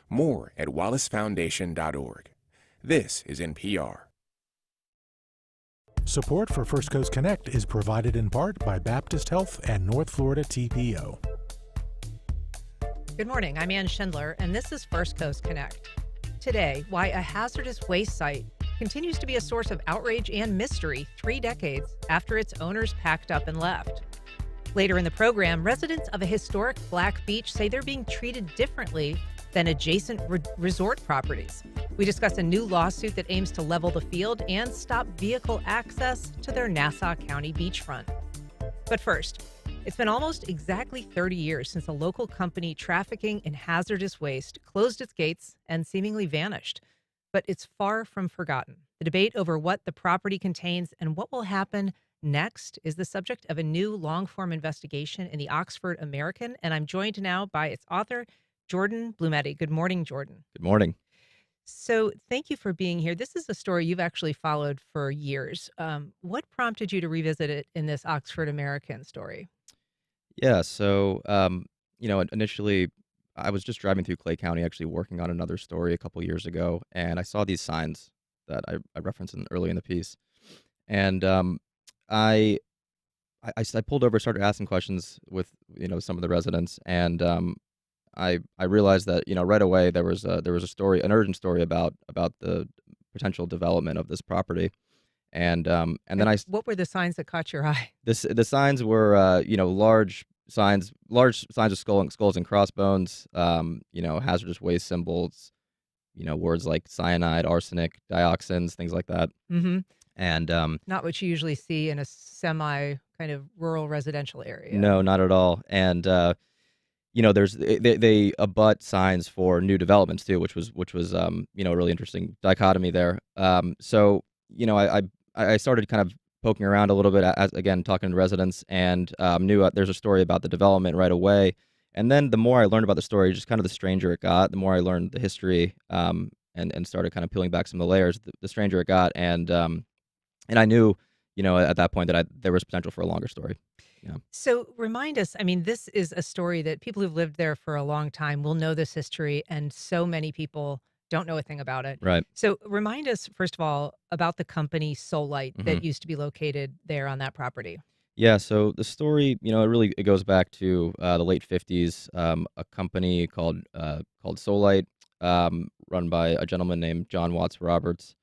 More at wallacefoundation.org. This is NPR. Support for First Coast Connect is provided in part by Baptist Health and North Florida TPO. Good morning, I'm Ann Schindler, and this is First Coast Connect. Today, why a hazardous waste site continues to be a source of outrage and mystery 3 decades after its owners packed up and left. Later in the program, residents of a historic Black beach say they're being treated differently than adjacent resort properties. We discuss a new lawsuit that aims to level the field and stop vehicle access to their Nassau County beachfront. But first, it's been almost exactly 30 years since a local company trafficking in hazardous waste closed its gates and seemingly vanished. But it's far from forgotten. The debate over what the property contains and what will happen next is the subject of a new long-form investigation in the Oxford American, and I'm joined now by its author, Jordan Blumetti. Good morning, Jordan. Good morning. So thank you for being here. This is a story you've actually followed for years. What prompted you to revisit it in this Oxford American story? Yeah, so, initially, I was just driving through Clay County, actually working on another story a couple years ago, and I saw these signs that I referenced early in the piece. And I, I pulled over, started asking questions with, some of the residents, and I realized that right away there was a story, an urgent story about the potential development of this property, and then What were the signs that caught your eye? the signs were large signs of skulls and crossbones, hazardous waste symbols, words like cyanide, arsenic, dioxins, things like that, Mm-hmm. and Not what you usually see in a semi kind of rural residential area. no, not at all, and they abut signs for new developments too, which was a really interesting dichotomy there. So I started kind of poking around a little bit, as again talking to residents, and knew there's a story about the development right away. And then the more I learned about the story, just kind of the stranger it got. The more I learned the history, and started kind of peeling back some of the layers, the stranger it got, and I knew, at that point that there was potential for a longer story. Yeah. So remind us, I mean, this is a story that people who've lived there for a long time will know this history, and so many people don't know a thing about it. Right. So remind us, first of all, about the company Solite Mhm. that used to be located there on that property. Yeah, so the story, it goes back to the late 50s. A company called Solite, run by a gentleman named John Watts Roberts.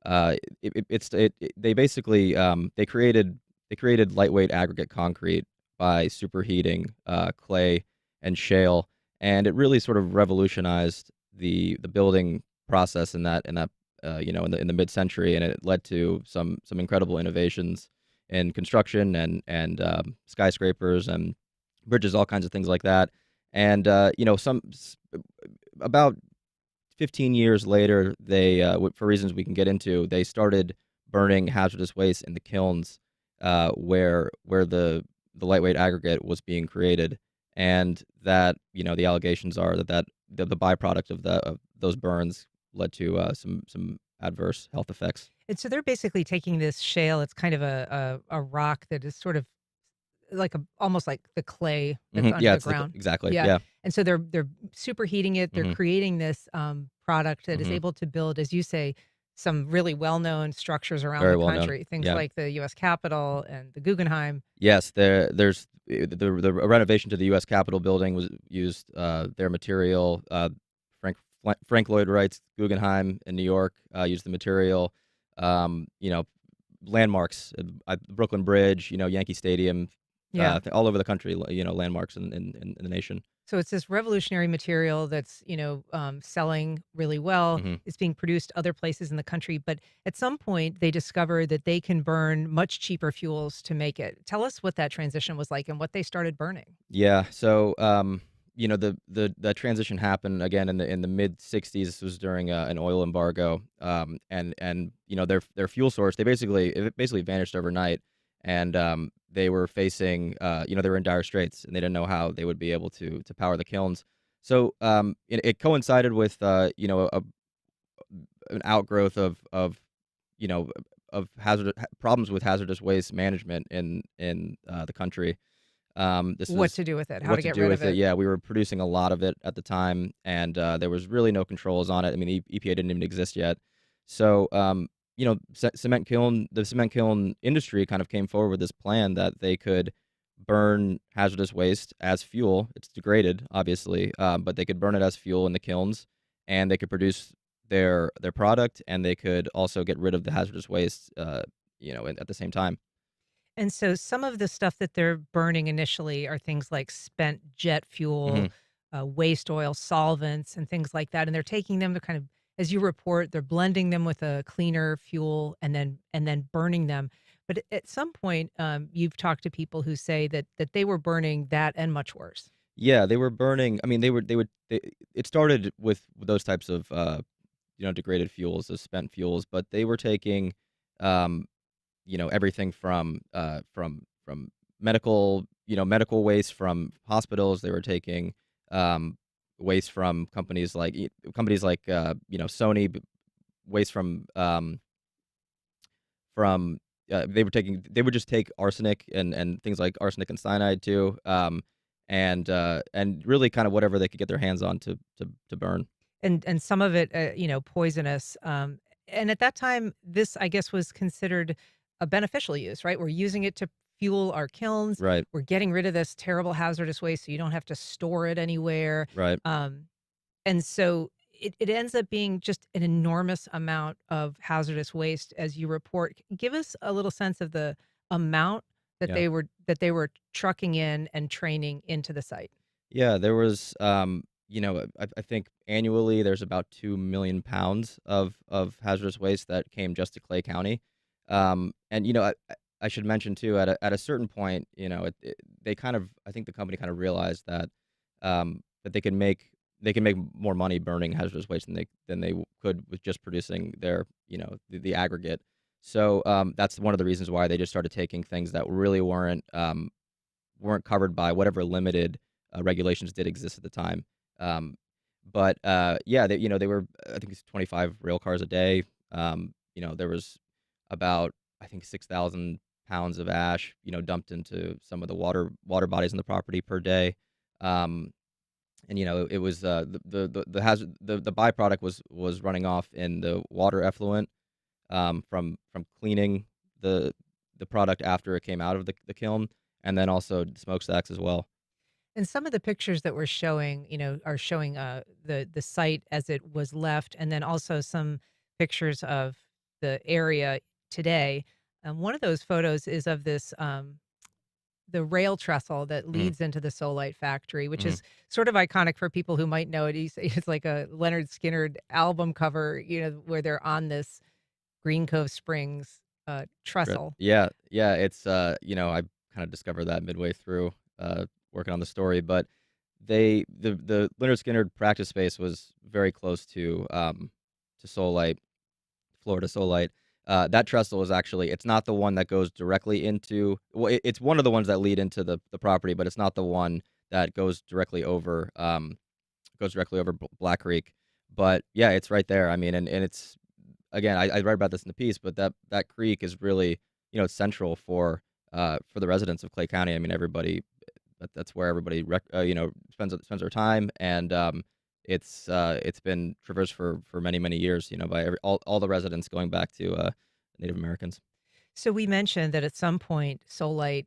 They basically they created lightweight aggregate concrete by superheating clay and shale, and it really sort of revolutionized the building process in the mid-century, and it led to some incredible innovations in construction and skyscrapers and bridges, all kinds of things like that. And about 15 years later, they for reasons we can get into, they started burning hazardous waste in the kilns where the lightweight aggregate was being created, and that the allegations are that the byproduct of those burns led to some adverse health effects. And so they're basically taking this shale, it's kind of a rock that is sort of like almost like the clay that's under Yeah, the it's like, ground. exactly. Yeah. Yeah. And so they're superheating it. They're Hmm. creating this product that is Hmm. able to build, as you say, some really well-known structures around Very the well known. country. Things Yeah. like the U.S. Capitol and the Guggenheim. Yes, there's the renovation to the U.S. Capitol building was used their material. Frank Lloyd Wright's Guggenheim in New York used the material. Um, you know, Landmarks, Brooklyn Bridge, Yankee Stadium, Yeah. all over the country. Landmarks in the nation. So it's this revolutionary material that's, selling really well. Hmm. It's being produced other places in the country. But at some point, they discovered that they can burn much cheaper fuels to make it. Tell us what that transition was like and what they started burning. Yeah. So, that transition happened again in the mid '60s. This was during an oil embargo, and their fuel source, it basically vanished overnight, and they were facing they were in dire straits, and they didn't know how they would be able to power the kilns. So it coincided with an outgrowth you know of problems with hazardous waste management in the country. This What is to do with it? How what to to get do rid with of it. it? Yeah, we were producing a lot of it at the time, and there was really no controls on it. I mean, the EPA didn't even exist yet. So, the cement kiln industry kind of came forward with this plan that they could burn hazardous waste as fuel. It's degraded, obviously, but they could burn it as fuel in the kilns, and they could produce their product, and they could also get rid of the hazardous waste, at the same time. And so some of the stuff that they're burning initially are things like spent jet fuel, Mhm. waste oil, solvents, and things like that. And they're taking them to kind of, as you report, they're blending them with a cleaner fuel and then burning them. But at some point, you've talked to people who say that they were burning that and much worse. Yeah, they were burning. I mean, it started with those types of, degraded fuels, those spent fuels, but they were taking, um, everything from medical waste from hospitals. They were taking, um, waste from companies like Sony, waste from they would just take arsenic and things like arsenic and cyanide too, and really kind of whatever they could get their hands on to burn. And some of it, poisonous. And at that time, this I guess was considered a beneficial use, right? We're using it to fuel our kilns. Right, We're getting rid of this terrible hazardous waste, so you don't have to store it anywhere. right. Um, and so it ends up being just an enormous amount of hazardous waste, as you report. Give us a little sense of the amount that Yeah. they were trucking in and training into the site. Yeah, there was, I think annually there's about 2 million pounds of hazardous waste that came just to Clay County. And I should mention too, at a certain point, they kind of, I think the company kind of realized that they can make more money burning hazardous waste than they could with just producing the aggregate. So that's one of the reasons why they just started taking things that really weren't covered by whatever limited regulations did exist at the time. Um, but yeah, they were, I think it's 25 rail cars a day. There was about, I think, 6,000 pounds of ash, dumped into some of the water bodies on the property per day. Um, and it was the byproduct was running off in the water effluent, from cleaning the product after it came out of the kiln, and then also smokestacks as well. And some of the pictures that we're showing, are showing the site as it was left, and then also some pictures of the area today. One of those photos is of this the rail trestle that Mhm, leads into the Solite factory, which mhm. is sort of iconic for people who might know it. It's like a Leonard Skinner album cover, where they're on this Green Cove Springs Right. trestle. Yeah, yeah, I kinda discovered that midway through, working on the story, but the Leonard Skinner practice space was very close to Solite, Florida Solite. That trestle is actually it's not the one that goes directly into it's one of the ones that lead into the property, but it's not the one that goes directly over Black Creek. But, yeah, it's right there, I mean, and it's again, I write about this in the piece, but that creek is really, it's central for the residents of Clay County. I mean, that's where everybody spends their time, and it's been traversed for many many years, by all the residents going back to Native Americans. So we mentioned that at some point Solite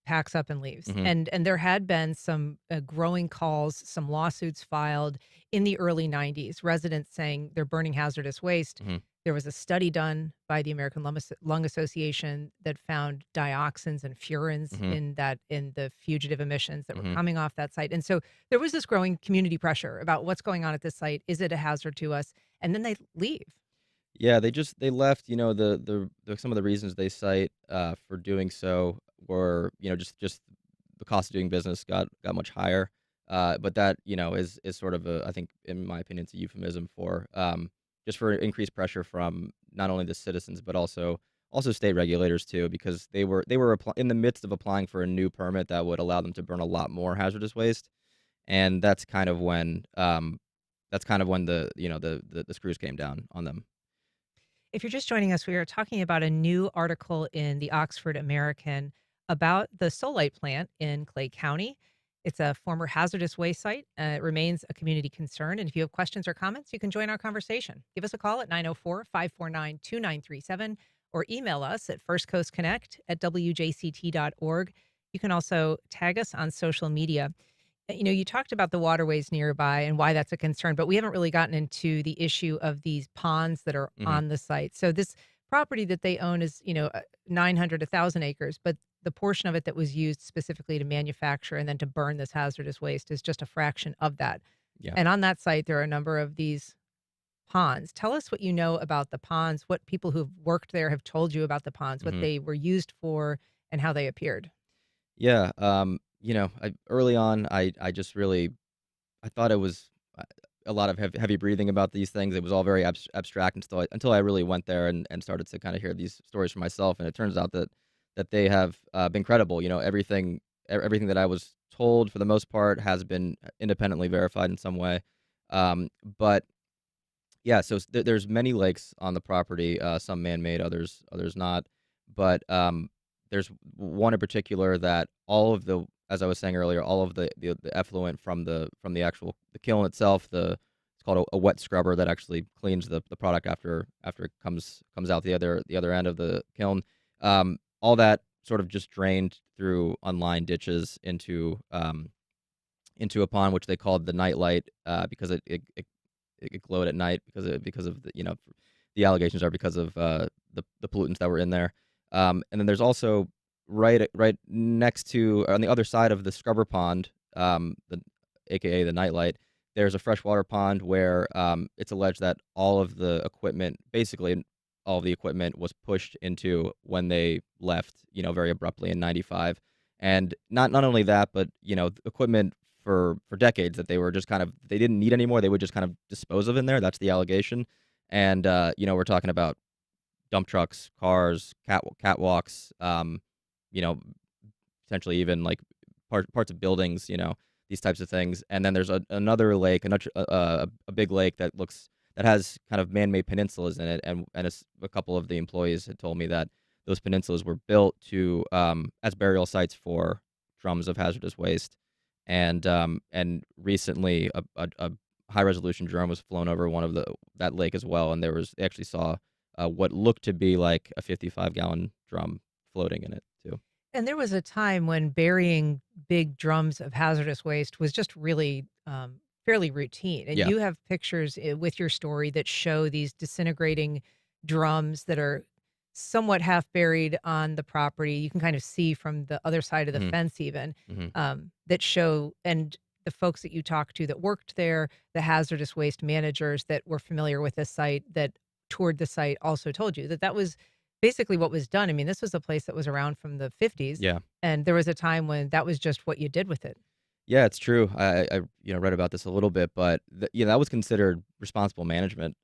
packs up and leaves. Hmm. And there had been some growing calls, some lawsuits filed in the early 90s, residents saying they're burning hazardous waste. Hmm. There was a study done by the American Lung Association that found dioxins and furans Hmm. in the fugitive emissions that were Hmm. coming off that site. And so there was this growing community pressure about what's going on at this site. Is it a hazard to us? And then they leave. Yeah, they left. Some of the reasons they cite for doing so were just the cost of doing business got much higher. But that is sort of a, I think, in my opinion, it's a euphemism for just for increased pressure from not only the citizens but also state regulators too, because they were in the midst of applying for a new permit that would allow them to burn a lot more hazardous waste, and that's kind of when the screws came down on them. If you're just joining us, we are talking about a new article in the Oxford American about the Solite plant in Clay County. It's a former hazardous waste site. It remains a community concern. And if you have questions or comments, you can join our conversation. Give us a call at 904-549-2937 or email us at firstcoastconnect@wjct.org. You can also tag us on social media. You talked about the waterways nearby and why that's a concern, but we haven't really gotten into the issue of these ponds that are Hmm. on the site. So this property that they own is, 900, 1,000 acres, but the portion of it that was used specifically to manufacture and then to burn this hazardous waste is just a fraction of that. Yeah. And on that site, there are a number of these ponds. Tell us what you know about the ponds, what people who've worked there have told you about the ponds, what Hmm. they were used for, and how they appeared. Yeah. Early on, I just really I thought it was a lot of heavy breathing about these things. It was all very abstract until I really went there and started to kind of hear these stories for myself. And it turns out that they have been credible. Everything that I was told for the most part has been independently verified in some way. But yeah, so there's many lakes on the property, some man-made, others not. But there's one in particular that all of the, as I was saying earlier, all of the effluent from the actual the kiln itself, it's called a wet scrubber that actually cleans the product after it comes out the other end of the kiln. All that sort of just drained through unlined ditches into a pond, which they called the nightlight, because it glowed at night because of the allegations are because of the pollutants that were in there. And then there's also right next to, on the other side of the scrubber pond, AKA the nightlight. There's a freshwater pond where it's alleged that all of the equipment, basically all of the equipment, was pushed into when they left, very abruptly in '95. And not only that, but equipment for decades that they were just kind of they didn't need anymore. They would just kind of dispose of in there. That's the allegation. And we're talking about dump trucks, cars, catwalks, you know, potentially even like parts of buildings, these types of things. And then there's another lake, a big lake that has kind of man-made peninsulas in it, and a couple of the employees had told me that those peninsulas were built to as burial sites for drums of hazardous waste. And recently a high resolution drone was flown over one of that lake as well, and they actually saw what looked to be like a 55-gallon drum floating in it too. And there was a time when burying big drums of hazardous waste was just really fairly routine. And Yeah. you have pictures with your story that show these disintegrating drums that are somewhat half buried on the property. You can kind of see from the other side of the Hmm. fence, even Hmm. that show, and the folks that you talked to that worked there, the hazardous waste managers that were familiar with this site that toured the site also told you that that was basically what was done. I mean, this was a place that was around from the 50s, Yeah. and there was a time when that was just what you did with it. Yeah, it's true. I read about this a little bit, but that was considered responsible management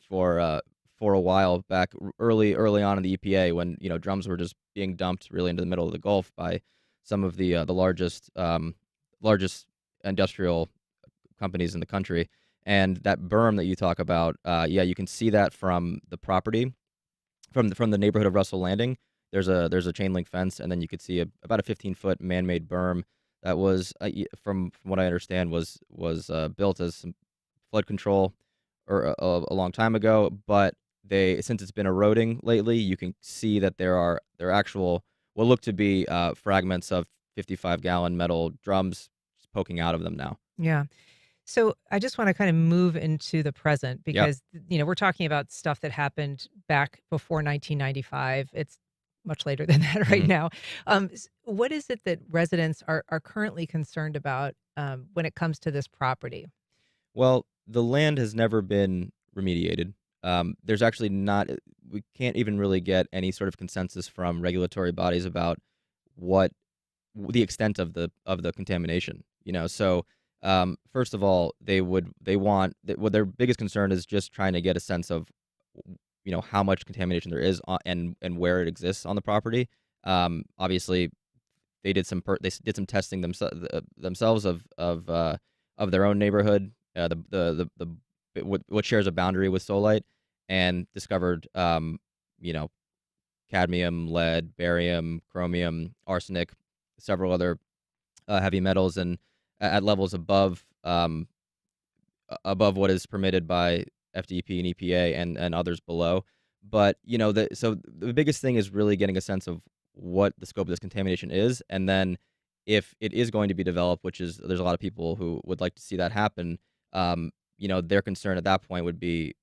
for a while back, early on in the EPA, when drums were just being dumped really into the middle of the Gulf by some of the largest industrial companies in the country. And that berm that you talk about, yeah, you can see that from the property, from the neighborhood of Russell Landing. There's a chain link fence, and then you could see about a 15-foot man-made berm that was, from what I understand, was built as some flood control or a long time ago. But since it's been eroding lately, you can see that there are actual what look to be fragments of 55-gallon metal drums just poking out of them now. Yeah. So I just want to kind of move into the present Yep. because, we're talking about stuff that happened back before 1995. It's much later than that right Hmm. now. What is it that residents are currently concerned about when it comes to this property? Well, the land has never been remediated. There's actually not. We can't even really get any sort of consensus from regulatory bodies about what the extent of the contamination. So first of all, they want what their biggest concern is just trying to get a sense of how much contamination there is and where it exists on the property. Obviously, they did some testing themselves of their own neighborhood, what shares a boundary with Solite, and discovered you know cadmium, lead, barium, chromium, arsenic, several other heavy metals, and at levels above what is permitted by FDP and EPA and others below. But so the biggest thing is really getting a sense of what the scope of this contamination is, and then if it is going to be developed, which is there's a lot of people who would like to see that happen. Their concern at that point would be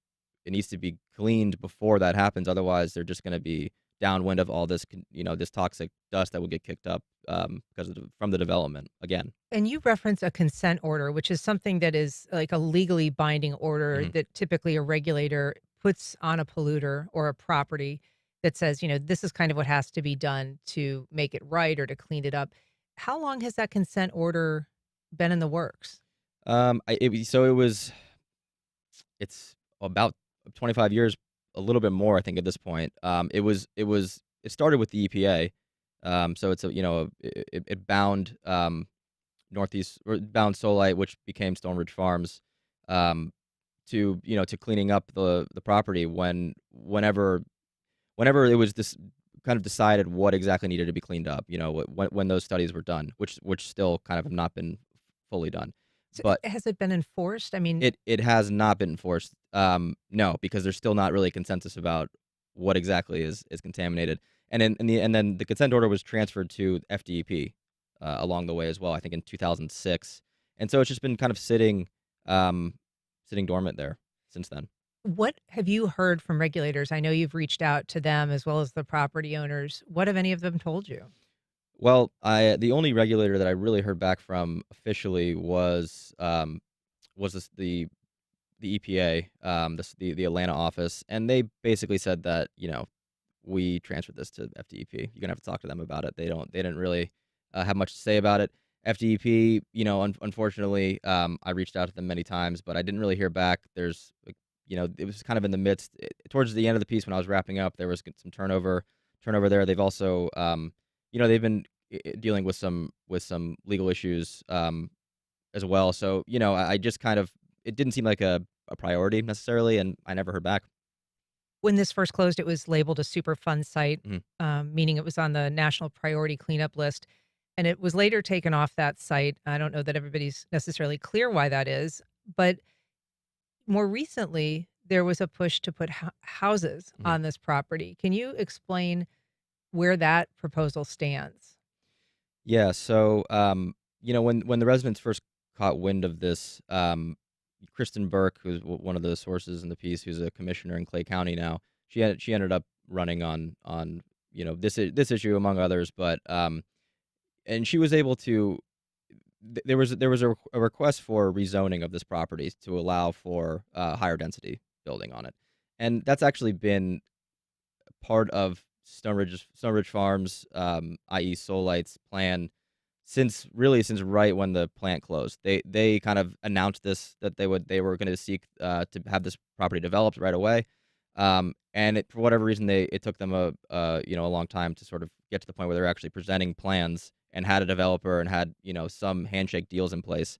it needs to be cleaned before that happens. Otherwise, they're just going to be downwind of all this, this toxic dust that would get kicked up because from the development again. And you reference a consent order, which is something that is like a legally binding order Mhm. that typically a regulator puts on a polluter or a property that says, this is kind of what has to be done to make it right or to clean it up. How long has that consent order been in the works? So it's about 25 years, a little bit more, I think, at this point. It started with the EPA. So it's it bound Northeast or bound Solite, which became Stone Ridge Farms, um, to cleaning up the property whenever it was this kind of decided what exactly needed to be cleaned up. When those studies were done, which still kind of have not been fully done. So, But has it been enforced? I mean, it has not been enforced. No, because there's still not really consensus about what exactly is contaminated. And then the consent order was transferred to FDEP along the way as well. I think in 2006, and so it's just been kind of sitting dormant there since then. what have you heard from regulators? I know you've reached out to them as well as the property owners. What have any of them told you? Well, the only regulator that I really heard back from officially was the EPA, the Atlanta office, and they basically said that we transferred this to FDEP. You're gonna have to talk to them about it. They didn't really have much to say about it. FDEP, unfortunately, I reached out to them many times, but I didn't really hear back. It was kind of in the midst towards the end of the piece when I was wrapping up. There was some turnover there. They've also, they've been dealing with some legal issues as well. So I just kind of it didn't seem like a priority necessarily, and I never heard back. When this first closed, it was labeled a Superfund site, Mhm. meaning it was on the national priority cleanup list. And it was later taken off that site. I don't know that everybody's necessarily clear why that is. But more recently, there was a push to put houses Mhm. on this property. Can you explain where that proposal stands? Yeah. So, when the residents first caught wind of this, Kristen Burke, who's one of the sources in the piece, who's a commissioner in Clay County now, she ended up running on this issue among others, but and she was able to. There was a request for rezoning of this property to allow for higher density building on it, and that's actually been part of Stone Ridge Farms, i.e. Solite's plan since right when the plant closed. They kind of announced this that they were going to seek to have this property developed right away. And for whatever reason it took them a long time to sort of get to the point where they're actually presenting plans and had a developer and had some handshake deals in place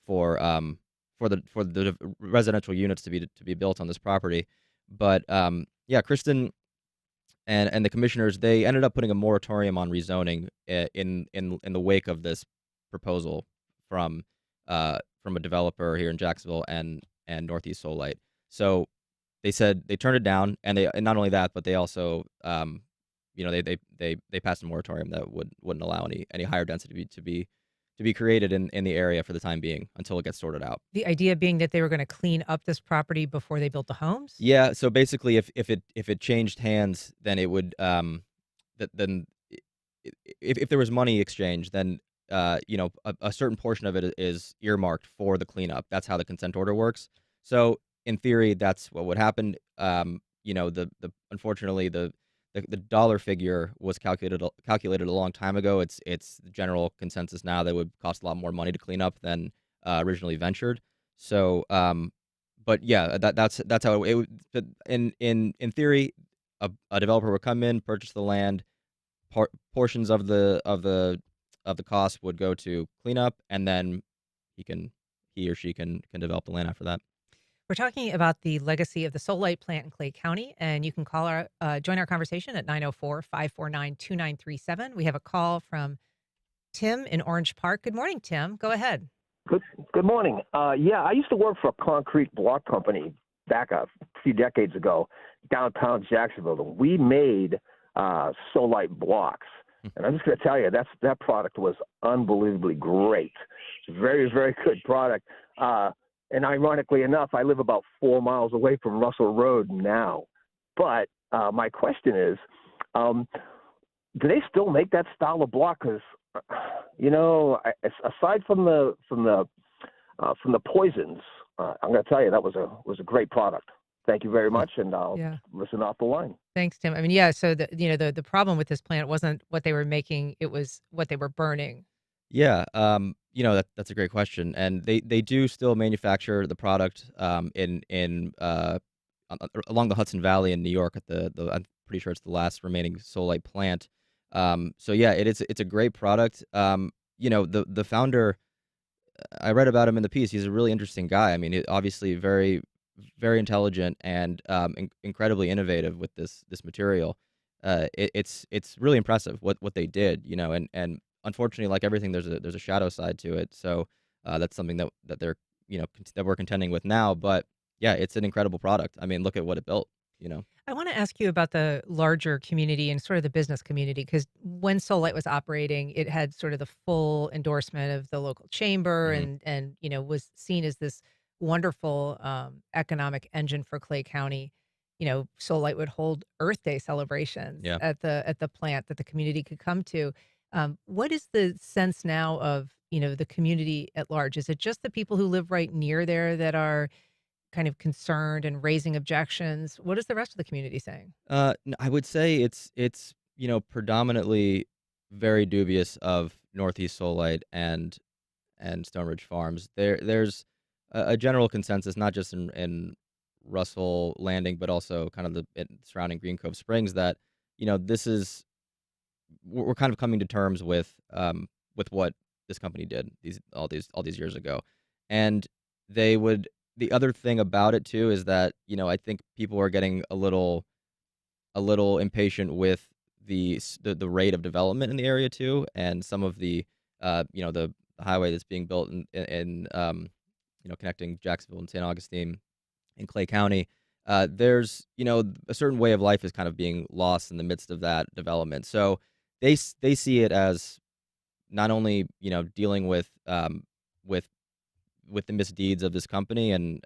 for the residential units to be built on this property. But yeah, Kristen and the commissioners, they ended up putting a moratorium on rezoning in the wake of this proposal from from a developer here in Jacksonville and Northeast Solite. So they said they turned it down, and not only that, but they also they passed a moratorium that wouldn't allow any higher density to be created in the area for the time being until it gets sorted out. The idea being that they were going to clean up this property before they built the homes? Yeah, so basically, if it changed hands, then it would then if there was money exchanged, then a certain portion of it is earmarked for the cleanup. That's how the consent order works. So in theory, that's what would happen. The unfortunately the dollar figure was calculated a long time ago. It's the general consensus now that it would cost a lot more money to clean up than originally ventured. So, but yeah, that's how it would. In theory, a developer would come in, purchase the land, portions of the cost would go to cleanup, and then he or she can develop the land after that. We're talking about the legacy of the Solite plant in Clay County, and you can join our conversation at 904-549-2937. We have a call from Tim in Orange Park. Good morning, Tim. Go ahead. Good morning. Yeah, I used to work for a concrete block company back a few decades ago, downtown Jacksonville. And we made Solite blocks, and I'm just going to tell you that product was unbelievably great. It's a very, very good product. And ironically enough, I live about 4 miles away from Russell Road now. But my question is, do they still make that style of block? Because aside from the poisons, I'm going to tell you that was a great product. Thank you very much, and I'll listen off the line. Thanks, Tim. I mean, yeah. So the problem with this plant wasn't what they were making; it was what they were burning. Yeah, that's a great question, and they do still manufacture the product along the Hudson Valley in New York at the I'm pretty sure it's the last remaining Solite plant. So yeah, it's a great product. The founder, I read about him in the piece. He's a really interesting guy. I mean, obviously very, very intelligent and incredibly innovative with this material. It's really impressive what they did, and unfortunately, like everything, there's a shadow side to it. So that's something that they're that we're contending with now. But yeah, it's an incredible product. I mean, look at what it built. I want to ask you about the larger community and sort of the business community, because when Solite was operating, it had sort of the full endorsement of the local chamber and was seen as this wonderful economic engine for Clay County. Solite would hold Earth Day celebrations at the plant that the community could come to. What is the sense now of the community at large? Is it just the people who live right near there that are kind of concerned and raising objections? What is the rest of the community saying? I would say it's predominantly very dubious of Northeast Solite and Stone Ridge Farms. There's a general consensus, not just in Russell Landing, but also kind of the surrounding Green Cove Springs, that this is we're kind of coming to terms with what this company did all these years ago, and the other thing about it too is that I think people are getting a little impatient with the rate of development in the area too, and some of the the highway that's being built in connecting Jacksonville and St. Augustine in Clay County. There's a certain way of life is kind of being lost in the midst of that development. So they see it as not only dealing with the misdeeds of this company and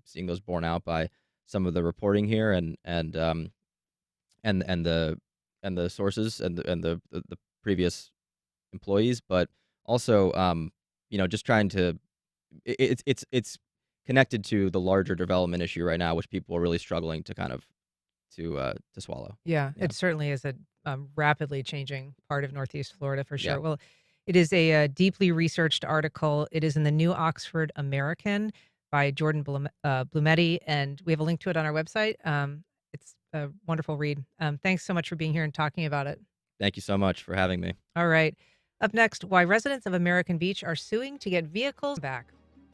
seeing those borne out by some of the reporting here and the sources and the previous employees, but also just trying to it's connected to the larger development issue right now, which people are really struggling to kind of to swallow. Yeah, it certainly is a rapidly changing part of Northeast Florida for sure. Well, it is a deeply researched article. It is in the New Oxford American by Jordan Blumetti, and we have a link to it on our website. It's a wonderful read. Thanks so much for being here and talking about it. Thank you so much for having me. All right. Up next, why residents of American Beach are suing to get vehicles back.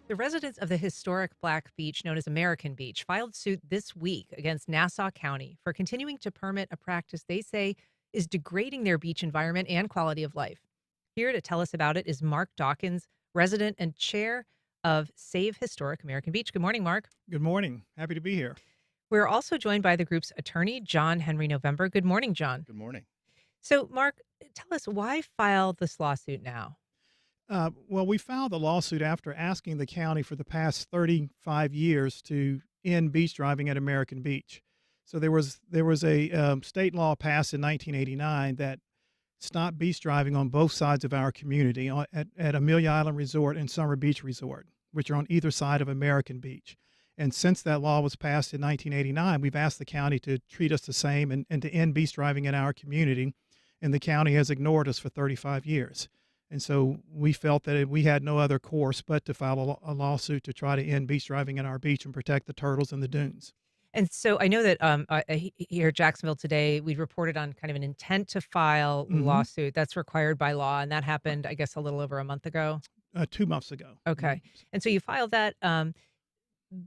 The residents of the historic Black Beach, known as American Beach, filed suit this week against Nassau County for continuing to permit a practice they say is degrading their beach environment and quality of life. Here to tell us about it is Mark Dawkins, resident and chair of Save Historic American Beach. Good morning, Mark. Good morning. Happy to be here. We're also joined by the group's attorney, John Henry November. Good morning, John. Good morning. So, Mark, tell us, why file this lawsuit now? Well, we filed the lawsuit after asking the county for the past 35 years to end beach driving at American Beach. So there was a state law passed in 1989 that stopped beach driving on both sides of our community at Amelia Island Resort and Summer Beach Resort, which are on either side of American Beach. And since that law was passed in 1989, we've asked the county to treat us the same and to end beach driving in our community. And the county has ignored us for 35 years. And so we felt that we had no other course but to file a lawsuit to try to end beach driving in our beach and protect the turtles and the dunes. And so I know that here at Jacksonville today, we reported on kind of an intent to file lawsuit that's required by law. And that happened, I guess, a little over a month ago. 2 months ago. Okay. And so you filed that.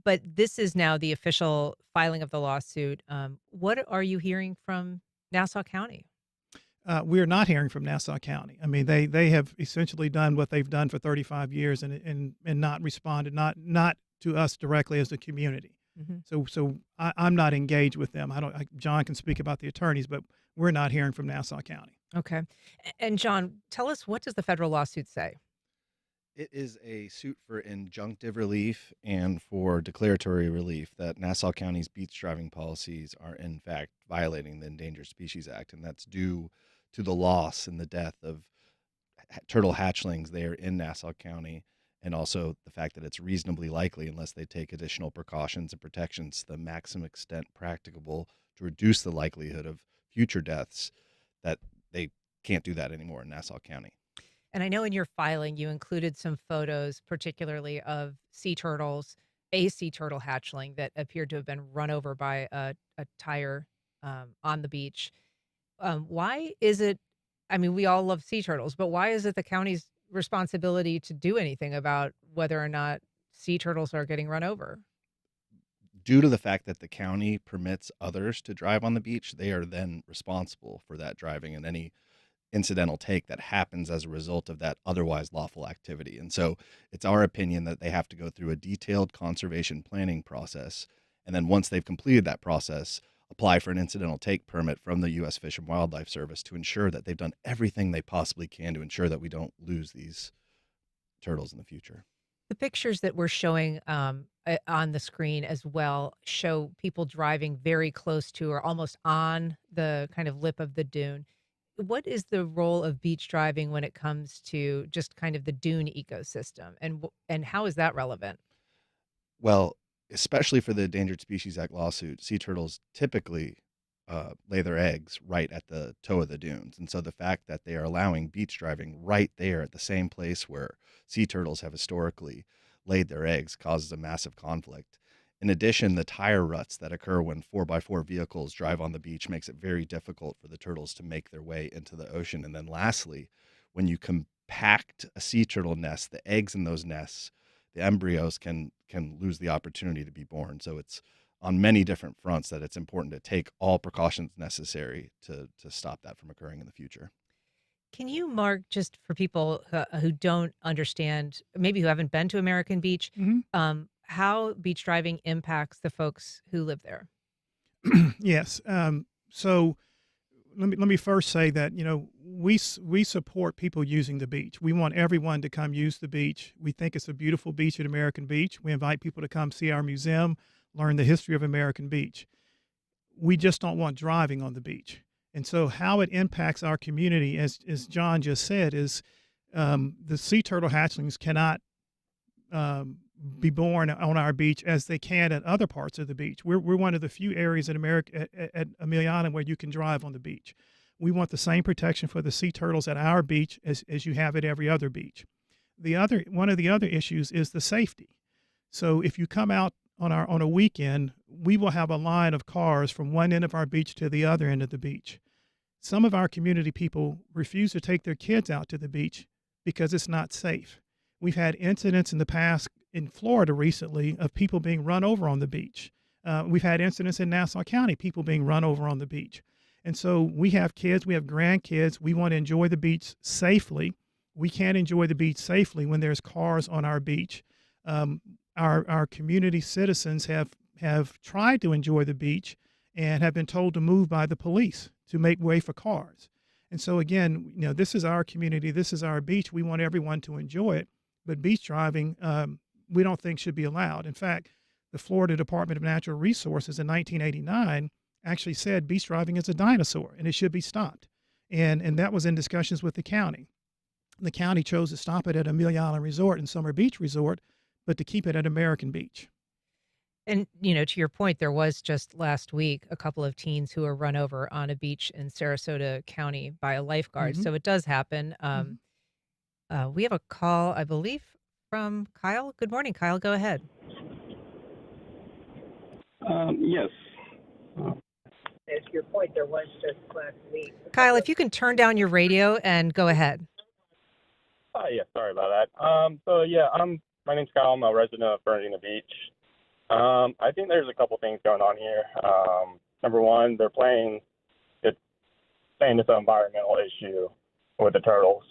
But this is now the official filing of the lawsuit. What are you hearing from Nassau County? We're not hearing from Nassau County. I mean, they have essentially done what they've done for 35 years and not responded, not to us directly as a community. Mhm. So I'm not engaged with them. John can speak about the attorneys, but we're not hearing from Nassau County. Okay. And John, tell us, what does the federal lawsuit say? It is a suit for injunctive relief and for declaratory relief that Nassau County's beach driving policies are in fact violating the Endangered Species Act, and that's due to the loss and the death of turtle hatchlings there in Nassau County, and also the fact that it's reasonably likely, unless they take additional precautions and protections to the maximum extent practicable to reduce the likelihood of future deaths, that they can't do that anymore in Nassau County. And I know in your filing you included some photos, particularly of sea turtles, a sea turtle hatchling that appeared to have been run over by a tire on the beach. Why is it? I mean, we all love sea turtles, but why is it the county's responsibility to do anything about whether or not sea turtles are getting run over? Due to the fact that the county permits others to drive on the beach, they are then responsible for that driving and any incidental take that happens as a result of that otherwise lawful activity. And so it's our opinion that they have to go through a detailed conservation planning process. And then once they've completed that process, apply for an incidental take permit from the U.S. Fish and Wildlife Service to ensure that they've done everything they possibly can to ensure that we don't lose these turtles in the future. The pictures that we're showing on the screen as well show people driving very close to or almost on the kind of lip of the dune. What is the role of beach driving when it comes to just kind of the dune ecosystem, and how is that relevant? Well, especially for the Endangered Species Act lawsuit, sea turtles typically lay their eggs right at the toe of the dunes. And so the fact that they are allowing beach driving right there at the same place where sea turtles have historically laid their eggs causes a massive conflict. In addition, the tire ruts that occur when 4x4 vehicles drive on the beach makes it very difficult for the turtles to make their way into the ocean. And then lastly, when you compact a sea turtle nest, the eggs in those nests, the embryos can lose the opportunity to be born. So it's on many different fronts that it's important to take all precautions necessary to stop that from occurring in the future. Can you, Mark, just for people who don't understand, maybe who haven't been to American Beach, how beach driving impacts the folks who live there? Yes. So let me first say that we support people using the beach. We want everyone to come use the beach. We think it's a beautiful beach at American Beach. We invite people to come see our museum, learn the history of American Beach. We just don't want driving on the beach. And so how it impacts our community, as John just said, is the sea turtle hatchlings cannot be born on our beach as they can at other parts of the beach. We're one of the few areas in America at Amelia Island where you can drive on the beach. We want the same protection for the sea turtles at our beach as you have at every other beach. One of the other issues is the safety. So if you come out on a weekend, we will have a line of cars from one end of our beach to the other end of the beach. Some of our community people refuse to take their kids out to the beach because it's not safe. We've had incidents in the past in Florida recently of people being run over on the beach. We've had incidents in Nassau County, people being run over on the beach. And so we have kids, we have grandkids. We want to enjoy the beach safely. We can't enjoy the beach safely when there's cars on our beach. Our community citizens have tried to enjoy the beach and have been told to move by the police to make way for cars. And so again, this is our community, this is our beach. We want everyone to enjoy it, but beach driving, we don't think should be allowed. In fact, the Florida Department of Natural Resources in 1989 actually said beach driving is a dinosaur and it should be stopped. And that was in discussions with the county. The county chose to stop it at Amelia Island Resort and Summer Beach Resort, but to keep it at American Beach. And, to your point, there was just last week a couple of teens who were run over on a beach in Sarasota County by a lifeguard. So it does happen. We have a call, I believe, from Kyle. Good morning, Kyle. Go ahead. Yes. To your point, there was just last week. Kyle, if you can turn down your radio and go ahead. Yeah, sorry about that. My name's Kyle. I'm a resident of Bernardino Beach. I think there's a couple things going on here. Number one, it's saying it's an environmental issue with the turtles.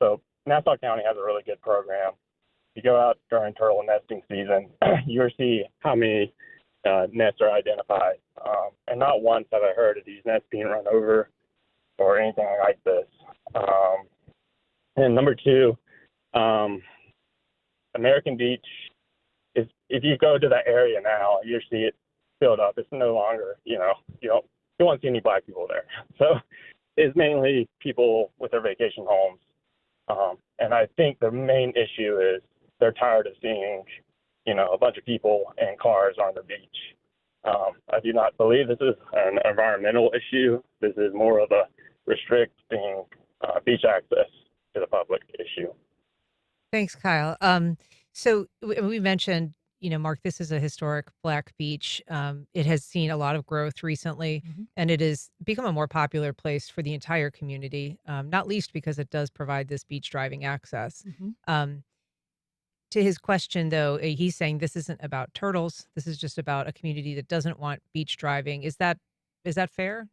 So Nassau County has a really good program. If you go out during turtle nesting season, you'll see how many nests are identified. And not once have I heard of these nests being run over or anything like this. And number two, American Beach is, if you go to that area now, you see it filled up. It's no longer, you won't see any black people there. So it's mainly people with their vacation homes. And I think the main issue is they're tired of seeing, a bunch of people and cars on the beach. I do not believe this is an environmental issue. This is more of a restricting beach access to the public issue. Thanks, Kyle. So we mentioned, Mark, this is a historic Black beach. It has seen a lot of growth recently, and it has become a more popular place for the entire community, not least because it does provide this beach driving access. To his question, though, he's saying this isn't about turtles. This is just about a community that doesn't want beach driving. Is that fair?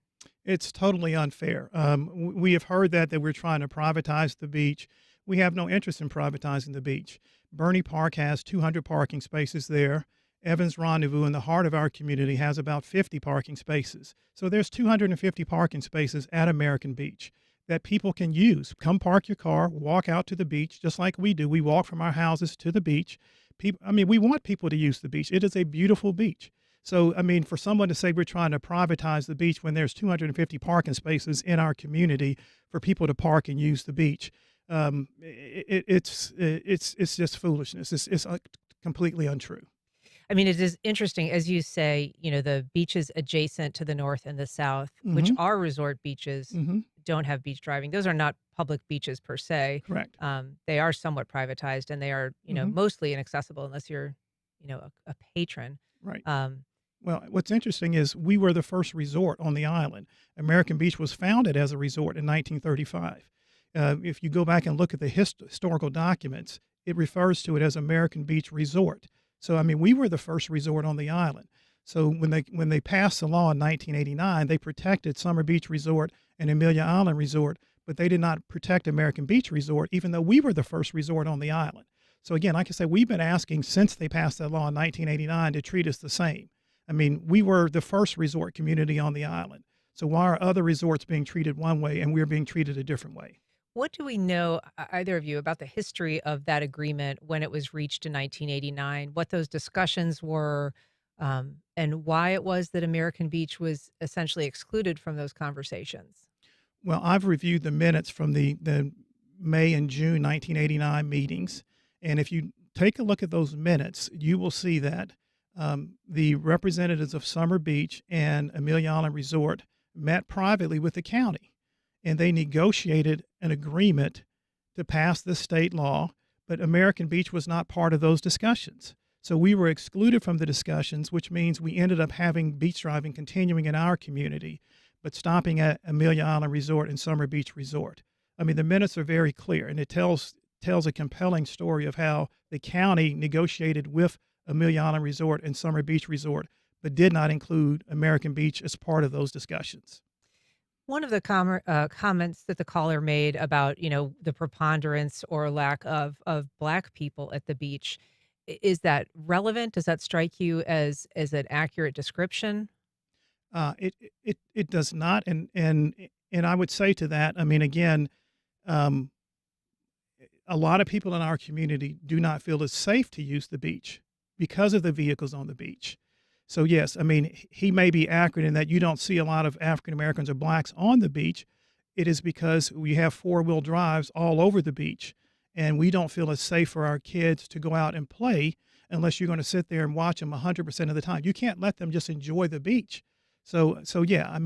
It's totally unfair. We have heard that we're trying to privatize the beach. We have no interest in privatizing the beach. Bernie Park has 200 parking spaces there. Evans Rendezvous, in the heart of our community, has about 50 parking spaces. So there's 250 parking spaces at American Beach that people can use. Come park your car, walk out to the beach, just like we do. We walk from our houses to the beach. We want people to use the beach. It is a beautiful beach. So, for someone to say we're trying to privatize the beach when there's 250 parking spaces in our community for people to park and use the beach, it's just foolishness. It's completely untrue. It is interesting, as you say, the beaches adjacent to the north and the south, which are resort beaches, don't have beach driving. Those are not public beaches per se. Correct. They are somewhat privatized, and they are, mostly inaccessible unless you're, a patron. Right. Well, what's interesting is we were the first resort on the island. American Beach was founded as a resort in 1935. If you go back and look at the historical documents, it refers to it as American Beach Resort. So, we were the first resort on the island. So when they passed the law in 1989, they protected Summer Beach Resort and Amelia Island Resort, but they did not protect American Beach Resort, even though we were the first resort on the island. So again, like I said, we've been asking since they passed that law in 1989 to treat us the same. We were the first resort community on the island. So why are other resorts being treated one way and we're being treated a different way? What do we know, either of you, about the history of that agreement when it was reached in 1989, what those discussions were, and why it was that American Beach was essentially excluded from those conversations? Well, I've reviewed the minutes from the May and June 1989 meetings, and if you take a look at those minutes, you will see that the representatives of Summer Beach and Amelia Island Resort met privately with the county, and they negotiated an agreement to pass this state law, but American Beach was not part of those discussions. So we were excluded from the discussions, which means we ended up having beach driving continuing in our community, but stopping at Amelia Island Resort and Summer Beach Resort. The minutes are very clear, and it tells a compelling story of how the county negotiated with Amelia Island Resort and Summer Beach Resort, but did not include American Beach as part of those discussions. One of the comments that the caller made about, the preponderance or lack of Black people at the beach, is that relevant? Does that strike you as an accurate description? It does not, and I would say to that, again, a lot of people in our community do not feel it's safe to use the beach because of the vehicles on the beach. So yes, he may be accurate in that you don't see a lot of African Americans or Blacks on the beach. It is because we have four-wheel drives all over the beach, and we don't feel it's safe for our kids to go out and play unless you're going to sit there and watch them 100% of the time. You can't let them just enjoy the beach. So yeah,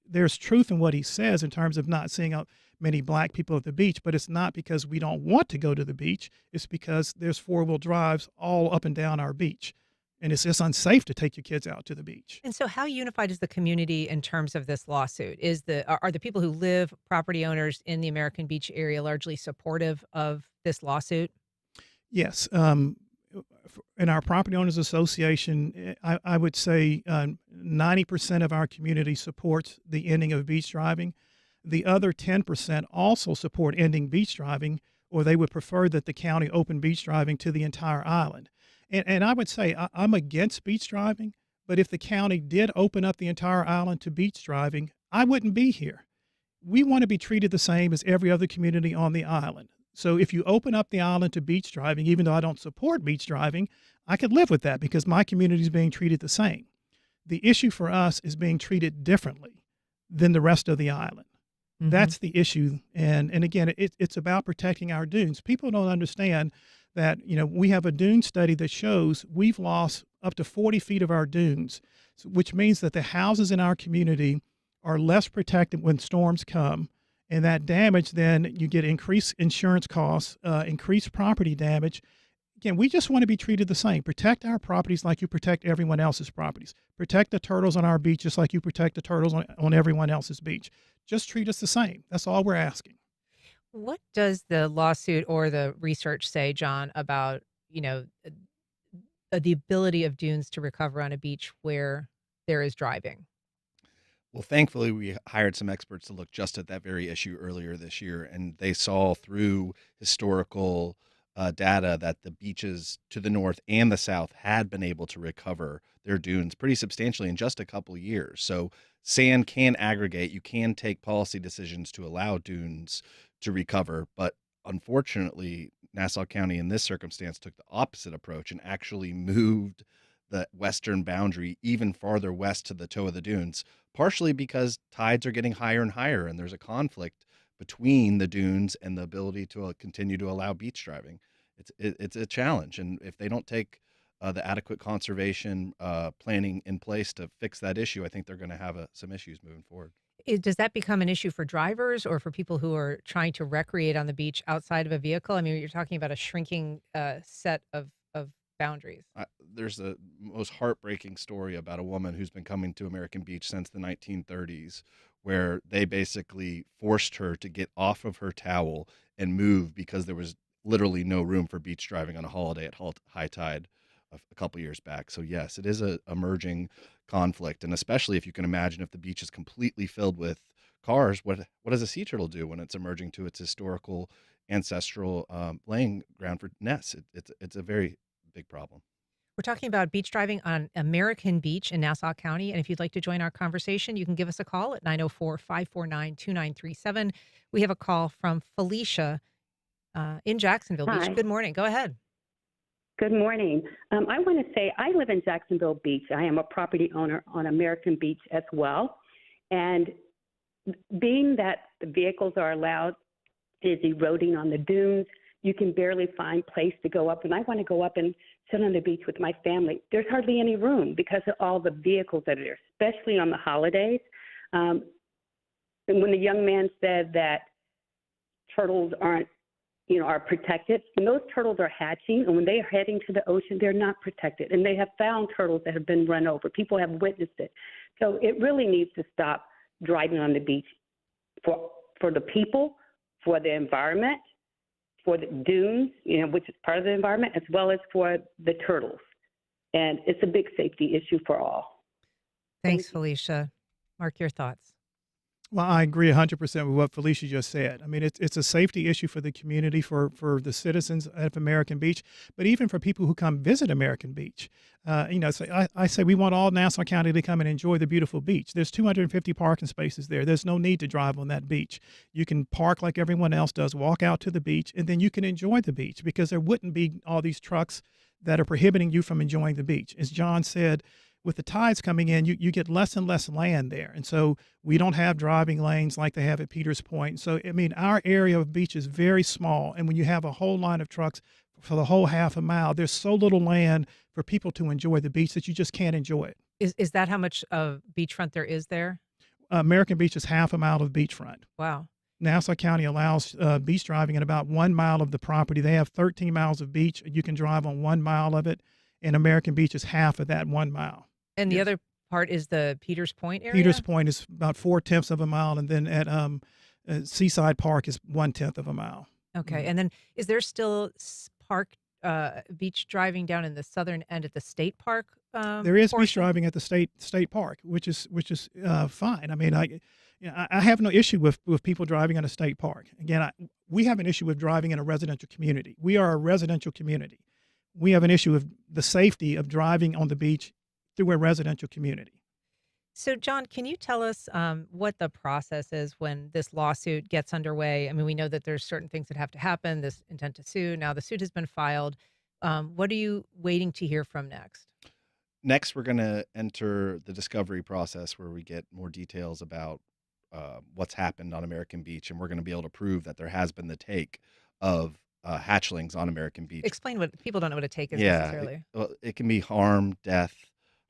there's truth in what he says in terms of not seeing many Black people at the beach, but it's not because we don't want to go to the beach. It's because there's four-wheel drives all up and down our beach. And it's just unsafe to take your kids out to the beach. And so how unified is the community in terms of this lawsuit? Are the people who live, property owners in the American Beach area, largely supportive of this lawsuit? Yes. in our property owners association, I would say 90% of our community supports the ending of beach driving. The other 10% also support ending beach driving, or they would prefer that the county open beach driving to the entire island. And I would say I'm against beach driving, but if the county did open up the entire island to beach driving, I wouldn't be here. We want to be treated the same as every other community on the island. So if you open up the island to beach driving, even though I don't support beach driving, I could live with that because my community is being treated the same. The issue for us is being treated differently than the rest of the island. Mhm. That's the issue. And again, it's about protecting our dunes. People don't understand that, we have a dune study that shows we've lost up to 40 feet of our dunes, which means that the houses in our community are less protected when storms come. And that damage, then you get increased insurance costs, increased property damage. Again, we just want to be treated the same. Protect our properties like you protect everyone else's properties. Protect the turtles on our beach just like you protect the turtles on everyone else's beach. Just treat us the same. That's all we're asking. What does the lawsuit or the research say, John, about, the ability of dunes to recover on a beach where there is driving? Well, thankfully, we hired some experts to look just at that very issue earlier this year, and they saw through historical data that the beaches to the north and the south had been able to recover their dunes pretty substantially in just a couple years. So sand can aggregate. You can take policy decisions to allow dunes to recover, but unfortunately, Nassau County in this circumstance took the opposite approach and actually moved the western boundary even farther west to the toe of the dunes, partially because tides are getting higher and higher, and there's a conflict between the dunes and the ability to continue to allow beach driving. It's a challenge, and if they don't take the adequate conservation planning in place to fix that issue, I think they're going to have some issues moving forward. Does that become an issue for drivers or for people who are trying to recreate on the beach outside of a vehicle? I mean, you're talking about a shrinking set of boundaries. There's the most heartbreaking story about a woman who's been coming to American Beach since the 1930s, where they basically forced her to get off of her towel and move because there was literally no room for beach driving on a holiday at high tide a couple years back. So yes, it is a emerging conflict, and especially if you can imagine if the beach is completely filled with cars, what does a sea turtle do when it's emerging to its historical ancestral laying ground for nests? It's a very big problem. We're talking about beach driving on American Beach in Nassau County. And if you'd like to join our conversation, you can give us a call at 904-549-2937. We have a call from Felicia in Jacksonville Hi. Beach. Good morning. Go ahead. Good morning. I want to say I live in Jacksonville Beach. I am a property owner on American Beach as well. And being that the vehicles are allowed is eroding on the dunes, you can barely find place to go up. And I want to go up and sit on the beach with my family. There's hardly any room because of all the vehicles that are there, especially on the holidays. And when the young man said that turtles are protected, and those turtles are hatching, and when they are heading to the ocean, they're not protected. And they have found turtles that have been run over. People have witnessed it. So it really needs to stop driving on the beach for the people, for the environment, for the dunes, which is part of the environment, as well as for the turtles. And it's a big safety issue for all. Thanks, Felicia. Mark, your thoughts. Well, I agree 100% with what Felicia just said. I mean, it's a safety issue for the community, for the citizens of American Beach, but even for people who come visit American Beach. So I say we want all Nassau County to come and enjoy the beautiful beach. There's 250 parking spaces there. There's no need to drive on that beach. You can park like everyone else does, walk out to the beach, and then you can enjoy the beach because there wouldn't be all these trucks that are prohibiting you from enjoying the beach. As John said, with the tides coming in, you get less and less land there. And so we don't have driving lanes like they have at Peters Point. So, I mean, our area of beach is very small. And when you have a whole line of trucks for the whole half a mile, there's so little land for people to enjoy the beach that you just can't enjoy it. Is that how much of beachfront there is there? American Beach is half a mile of beachfront. Wow. Nassau County allows beach driving in about 1 mile of the property. They have 13 miles of beach. You can drive on 1 mile of it. And American Beach is half of that 1 mile. And the other part is the Peters Point area? Peters Point is about 4/10 of a mile, and then at Seaside Park is 1/10 of a mile. Okay. And then is there still beach driving down in the southern end at the state park? There is beach portion? driving at the state park, which is fine. I mean, I have no issue with people driving in a state park. Again, we have an issue with driving in a residential community. We are a residential community. We have an issue with the safety of driving on the beach through a residential community. So, John, can you tell us what the process is when this lawsuit gets underway? I mean, we know that there's certain things that have to happen, this intent to sue. Now the suit has been filed. What are you waiting to hear from next? Next, we're going to enter the discovery process where we get more details about what's happened on American Beach, and we're going to be able to prove that there has been the take of hatchlings on American Beach. Explain what people don't know what a take is Yeah, necessarily. it can be harm, death,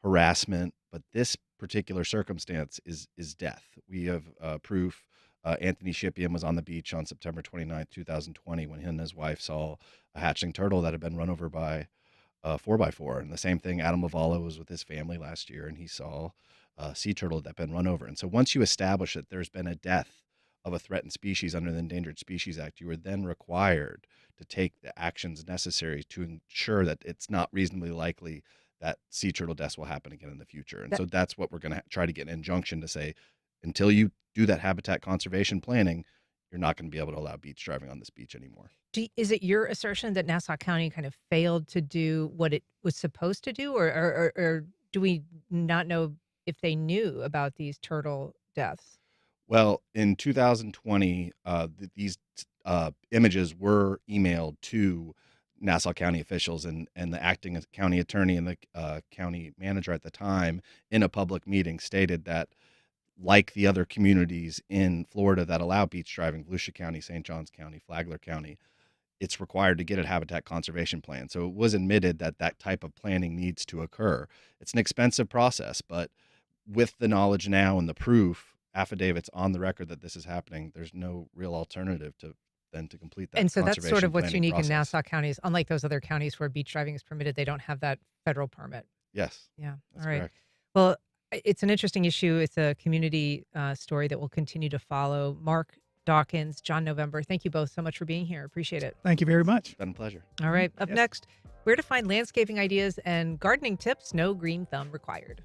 harassment, but this particular circumstance is death. We have proof. Anthony Shippian was on the beach on September 29th, 2020, when he and his wife saw a hatchling turtle that had been run over by a 4x4. And the same thing, Adam Lavala was with his family last year, and he saw a sea turtle that had been run over. And so once you establish that there's been a death of a threatened species under the Endangered Species Act, you are then required to take the actions necessary to ensure that it's not reasonably likely that sea turtle deaths will happen again in the future. And so that's what we're going to try to get an injunction to say, until you do that habitat conservation planning, you're not going to be able to allow beach driving on this beach anymore. Is it your assertion that Nassau County kind of failed to do what it was supposed to do, or do we not know if they knew about these turtle deaths? Well, in 2020, these images were emailed to Nassau County officials, and the acting county attorney and the county manager at the time in a public meeting stated that, like the other communities in Florida that allow beach driving, Volusia County, St. Johns County, Flagler County, it's required to get a habitat conservation plan. So it was admitted that that type of planning needs to occur. It's an expensive process, but with the knowledge now and the proof, affidavits on the record that this is happening, there's no real alternative than to complete that. And so that's sort of what's planning unique process. in Nassau County is, unlike those other counties where beach driving is permitted, they don't have that federal permit. Yes. Yeah. That's All right. correct. Well, it's an interesting issue. It's a community story that we'll continue to follow. Mark Dawkins, John November, thank you both so much for being here. Appreciate it. Thank you very much. It's been a pleasure. All right. Up Yes. next, where to find landscaping ideas and gardening tips. No green thumb required.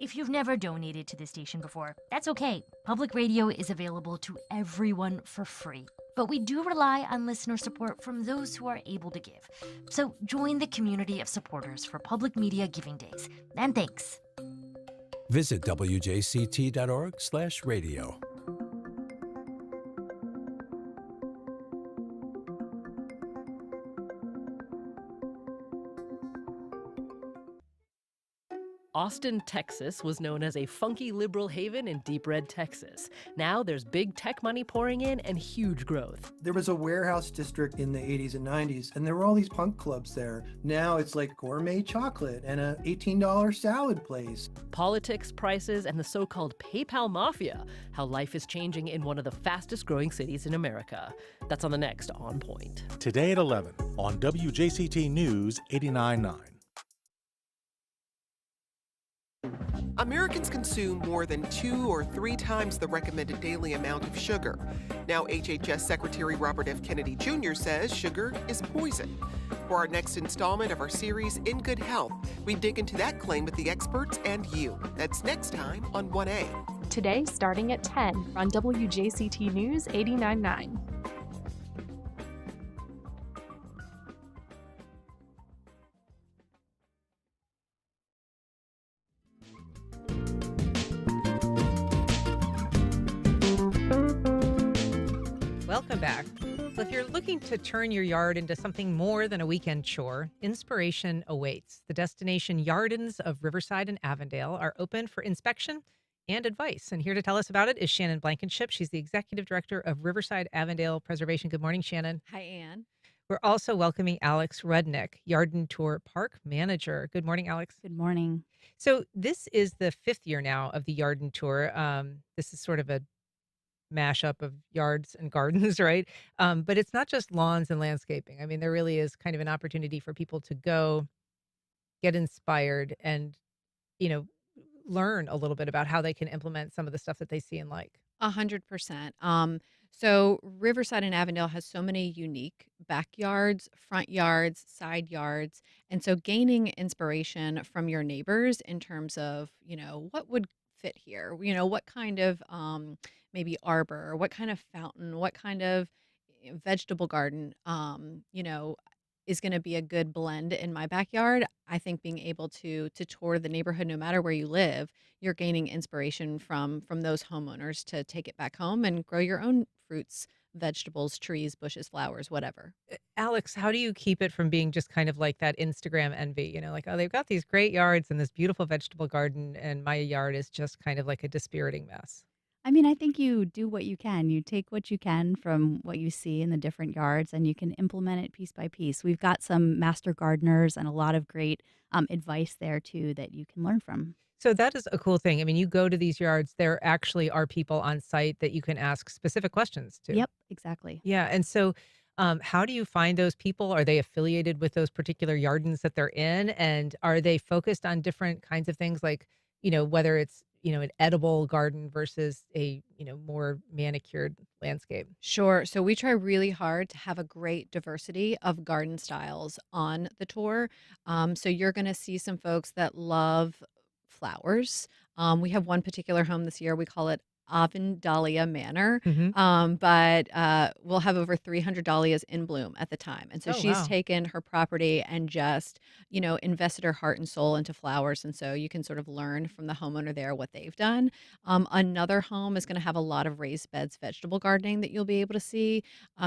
If you've never donated to the station before, that's okay. Public radio is available to everyone for free. But we do rely on listener support from those who are able to give. So join the community of supporters for Public Media Giving Days. And thanks. Visit wjct.org/radio. Austin, Texas was known as a funky liberal haven in deep red Texas. Now there's big tech money pouring in and huge growth. There was a warehouse district in the 80s and 90s, and there were all these punk clubs there. Now it's like gourmet chocolate and a $18 salad place. Politics, prices, and the so-called PayPal mafia. How life is changing in one of the fastest growing cities in America. That's on the next On Point. Today at 11 on WJCT News 89.9. Americans consume more than 2 or 3 times the recommended daily amount of sugar. Now, HHS Secretary Robert F. Kennedy Jr. says sugar is poison. For our next installment of our series, In Good Health, we dig into that claim with the experts and you. That's next time on 1A. Today, starting at 10 on WJCT News 89.9. Welcome back. Well, if you're looking to turn your yard into something more than a weekend chore, inspiration awaits. The destination Yardens of Riverside and Avondale are open for inspection and advice. And here to tell us about it is Shannon Blankenship. She's the Executive Director of Riverside Avondale Preservation. Good morning, Shannon. Hi, Anne. We're also welcoming Alex Rudnick, Yarden Tour Park Manager. Good morning, Alex. Good morning. So this is the 5th year now of the Yarden Tour. This is sort of a mashup of yards and gardens, right? But it's not just lawns and landscaping. I mean, there really is kind of an opportunity for people to go get inspired and, learn a little bit about how they can implement some of the stuff that they see and like. 100%. So Riverside and Avondale has so many unique backyards, front yards, side yards. And so gaining inspiration from your neighbors in terms of, what would fit here? What kind of maybe arbor, what kind of fountain, what kind of vegetable garden, is going to be a good blend in my backyard. I think being able to tour the neighborhood, no matter where you live, you're gaining inspiration from those homeowners to take it back home and grow your own fruits, vegetables, trees, bushes, flowers, whatever. Alex, how do you keep it from being just kind of like that Instagram envy? Like, oh, they've got these great yards and this beautiful vegetable garden, and my yard is just kind of like a dispiriting mess. I mean, I think you do what you can. You take what you can from what you see in the different yards and you can implement it piece by piece. We've got some master gardeners and a lot of great advice there, too, that you can learn from. So that is a cool thing. I mean, you go to these yards, there actually are people on site that you can ask specific questions to. Yep, exactly. Yeah. And so how do you find those people? Are they affiliated with those particular yardens that they're in? And are they focused on different kinds of things like, whether it's an edible garden versus a, more manicured landscape? Sure. So we try really hard to have a great diversity of garden styles on the tour. So you're going to see some folks that love flowers. We have one particular home this year. We call it Avandalia Manor, but we'll have over 300 dahlias in bloom at the time. And so she's taken her property and just, invested her heart and soul into flowers. And so you can sort of learn from the homeowner there what they've done. Another home is going to have a lot of raised beds vegetable gardening that you'll be able to see.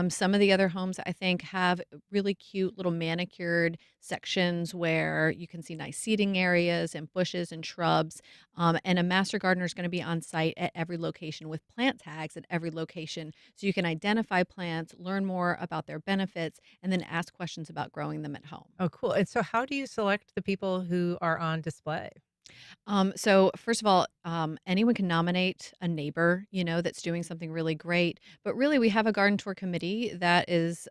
Some of the other homes, I think, have really cute little manicured sections where you can see nice seating areas and bushes and shrubs. And a master gardener is going to be on site at every location with plant tags at every location. So you can identify plants, learn more about their benefits, and then ask questions about growing them at home. Oh, cool. And so how do you select the people who are on display? So first of all, anyone can nominate a neighbor, that's doing something really great. But really, we have a garden tour committee that is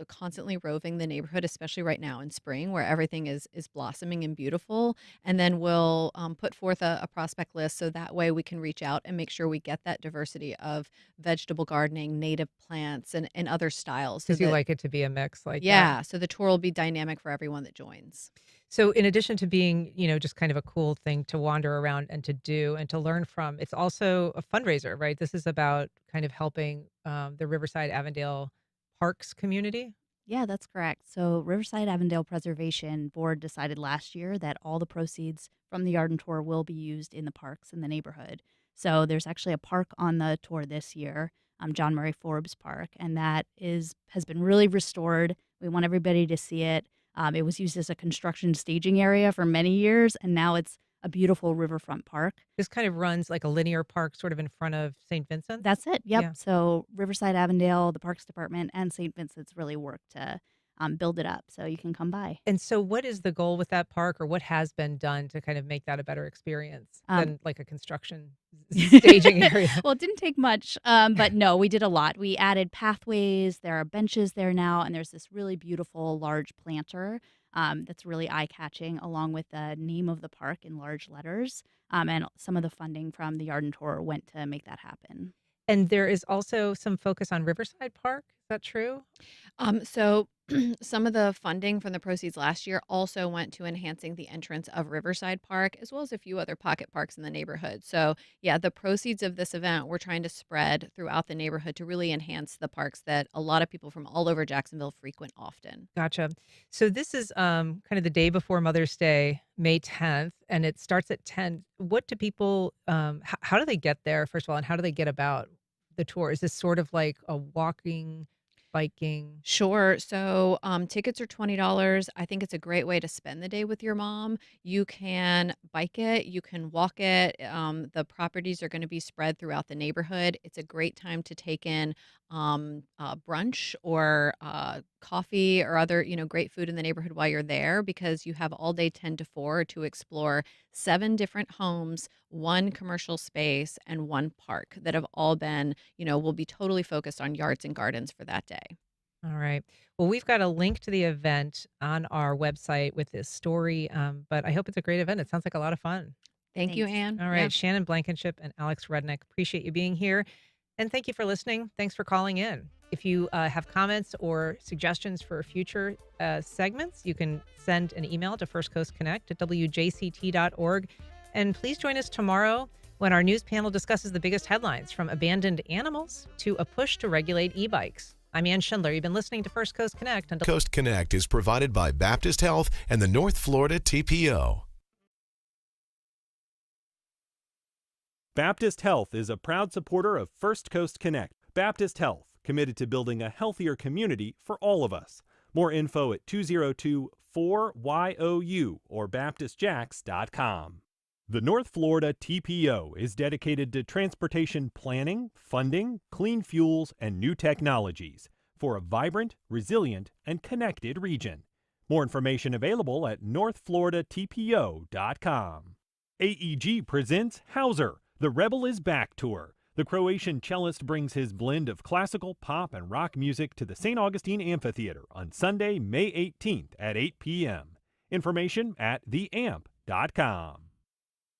constantly roving the neighborhood, especially right now in spring, where everything is blossoming and beautiful. And then we'll put forth a prospect list so that way we can reach out and make sure we get that diversity of vegetable gardening, native plants, and other styles. Because you like it to be a mix like that. Yeah. So the tour will be dynamic for everyone that joins. So in addition to being, just kind of a cool thing to wander around and to do and to learn from, it's also a fundraiser, right? This is about kind of helping the Riverside Avondale Parks community. Yeah, that's correct. So Riverside Avondale Preservation Board decided last year that all the proceeds from the Yarden Tour will be used in the parks in the neighborhood. So there's actually a park on the tour this year, John Murray Forbes Park, and that has been really restored. We want everybody to see it. It was used as a construction staging area for many years, and now it's a beautiful riverfront park. This kind of runs like a linear park sort of in front of St. Vincent? That's it, yep. Yeah. So Riverside Avondale, the Parks Department, and St. Vincent's really worked to build it up, so you can come by. And so what is the goal with that park, or what has been done to kind of make that a better experience than like a construction staging area? Well, it didn't take much, but no, we did a lot. We added pathways. There are benches there now, and there's this really beautiful large planter that's really eye-catching, along with the name of the park in large letters. And some of the funding from the Yarden Tour went to make that happen. And there is also some focus on Riverside Park. Is that true? So some of the funding from the proceeds last year also went to enhancing the entrance of Riverside Park, as well as a few other pocket parks in the neighborhood. So yeah, the proceeds of this event we're trying to spread throughout the neighborhood to really enhance the parks that a lot of people from all over Jacksonville frequent often. Gotcha. So this is kind of the day before Mother's Day, May 10th, and it starts at 10. What do people, how do they get there, first of all, and how do they get about the tour? Is this sort of like a walking biking? Sure. So tickets are $20. I think it's a great way to spend the day with your mom. You can bike it, you can walk it. The properties are going to be spread throughout the neighborhood. It's a great time to take in brunch or coffee or other, great food in the neighborhood while you're there, because you have all day 10 to 4 to explore 7 different homes, 1 commercial space, and 1 park that have all been, will be totally focused on yards and gardens for that day. All right. Well, we've got a link to the event on our website with this story, but I hope it's a great event. It sounds like a lot of fun. Thank you, Anne. All right. Shannon Blankenship and Alex Rudnick, appreciate you being here. And thank you for listening. Thanks for calling in. If you have comments or suggestions for future segments, you can send an email to firstcoastconnect@wjct.org. And please join us tomorrow when our news panel discusses the biggest headlines, from abandoned animals to a push to regulate e-bikes. I'm Ann Schindler. You've been listening to First Coast Connect. Coast Connect is provided by Baptist Health and the North Florida TPO. Baptist Health is a proud supporter of First Coast Connect. Baptist Health, committed to building a healthier community for all of us. More info at 202-4YOU or baptistjacks.com. The North Florida TPO is dedicated to transportation planning, funding, clean fuels, and new technologies for a vibrant, resilient, and connected region. More information available at northfloridatpo.com. AEG presents Hauser, the Rebel is Back tour. The Croatian cellist brings his blend of classical, pop, and rock music to the St. Augustine Amphitheater on Sunday, May 18th at 8 p.m. Information at theamp.com.